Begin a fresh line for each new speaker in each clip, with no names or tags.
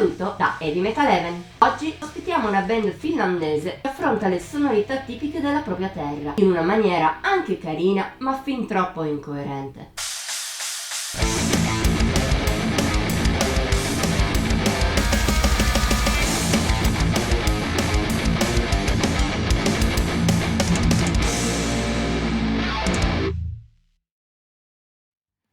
saluto da Heavy Metal Heaven. Oggi ospitiamo una band finlandese che affronta le sonorità tipiche della propria terra, in una maniera anche carina ma fin troppo incoerente.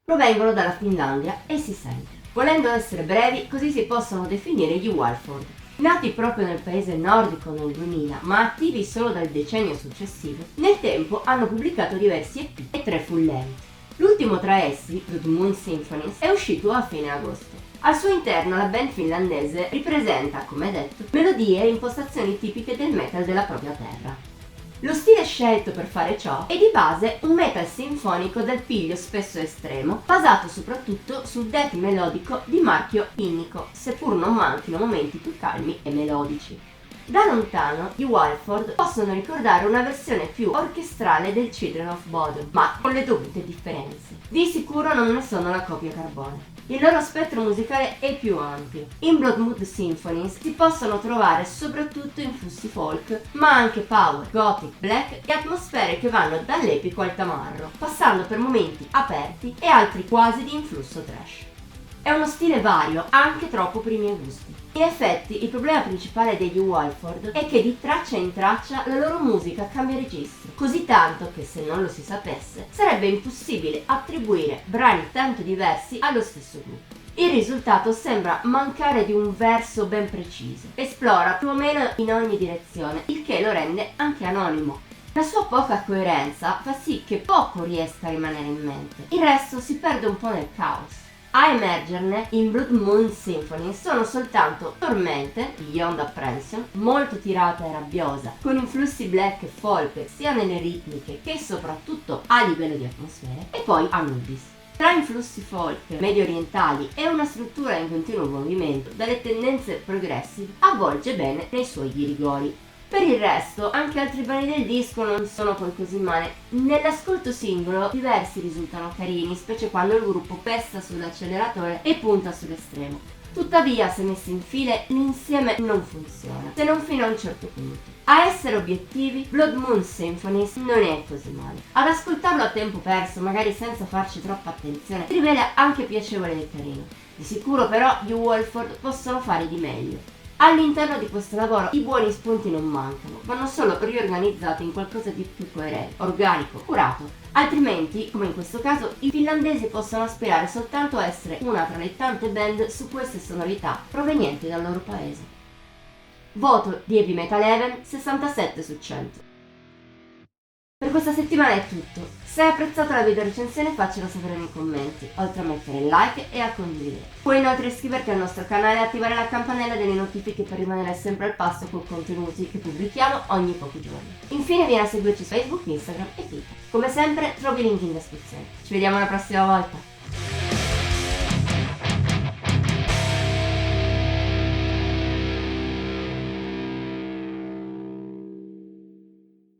Provengono dalla Finlandia e si sente. Volendo essere brevi, così si possono definire gli Walford. Nati proprio nel paese nordico nel 2000, ma attivi solo dal decennio successivo, nel tempo hanno pubblicato diversi EP e 3 full length. L'ultimo tra essi, Blood Moon Symphonies, è uscito a fine agosto. Al suo interno la band finlandese ripresenta, come detto, melodie e impostazioni tipiche del metal della propria terra. Lo stile scelto per fare ciò è di base un metal sinfonico dal piglio spesso estremo, basato soprattutto sul death melodico di marchio innico, seppur non manchino momenti più calmi e melodici. Da lontano, i Walford possono ricordare una versione più orchestrale del Children of Bodom, ma con le dovute differenze. Di sicuro non ne sono la copia carbone. Il loro spettro musicale è più ampio. In Blood Moon Symphonies si possono trovare soprattutto influssi folk, ma anche power, gothic, black e atmosfere che vanno dall'epico al tamarro, passando per momenti aperti e altri quasi di influsso trash. È uno stile vario, anche troppo per i miei gusti. In effetti, il problema principale degli Walford è che di traccia in traccia la loro musica cambia registro, così tanto che se non lo si sapesse, sarebbe impossibile attribuire brani tanto diversi allo stesso gruppo. Il risultato sembra mancare di un verso ben preciso, esplora più o meno in ogni direzione, il che lo rende anche anonimo. La sua poca coerenza fa sì che poco riesca a rimanere in mente, il resto si perde un po' nel caos. A emergerne in Blood Moon Symphony sono soltanto tormente, Beyond Apprehension, molto tirata e rabbiosa, con influssi black e folk sia nelle ritmiche che soprattutto a livello di atmosfere, e poi Anubis. Tra influssi folk medio orientali e una struttura in continuo movimento dalle tendenze progressive, avvolge bene nei suoi ghirigori. Per il resto, anche altri brani del disco non sono poi così male. Nell'ascolto singolo, diversi risultano carini, specie quando il gruppo pesta sull'acceleratore e punta sull'estremo. Tuttavia, se messi in file, l'insieme non funziona, se non fino a un certo punto. A essere obiettivi, Blood Moon Symphonies non è così male. Ad ascoltarlo a tempo perso, magari senza farci troppa attenzione, si rivela anche piacevole e carino. Di sicuro però gli Walford possono fare di meglio. All'interno di questo lavoro i buoni spunti non mancano, vanno solo riorganizzati in qualcosa di più coerente, organico, curato. Altrimenti, come in questo caso, i finlandesi possono aspirare soltanto a essere una tra le tante band su queste sonorità provenienti dal loro paese. Voto di Heavy Metal Heaven 67 su 100. Per questa settimana è tutto. Se hai apprezzato la video recensione faccelo sapere nei commenti, oltre a mettere il like e a condividere. Puoi inoltre iscriverti al nostro canale e attivare la campanella delle notifiche per rimanere sempre al passo con contenuti che pubblichiamo ogni pochi giorni. Infine vieni a seguirci su Facebook, Instagram e Twitter. Come sempre trovi i link in descrizione. Ci vediamo la prossima volta!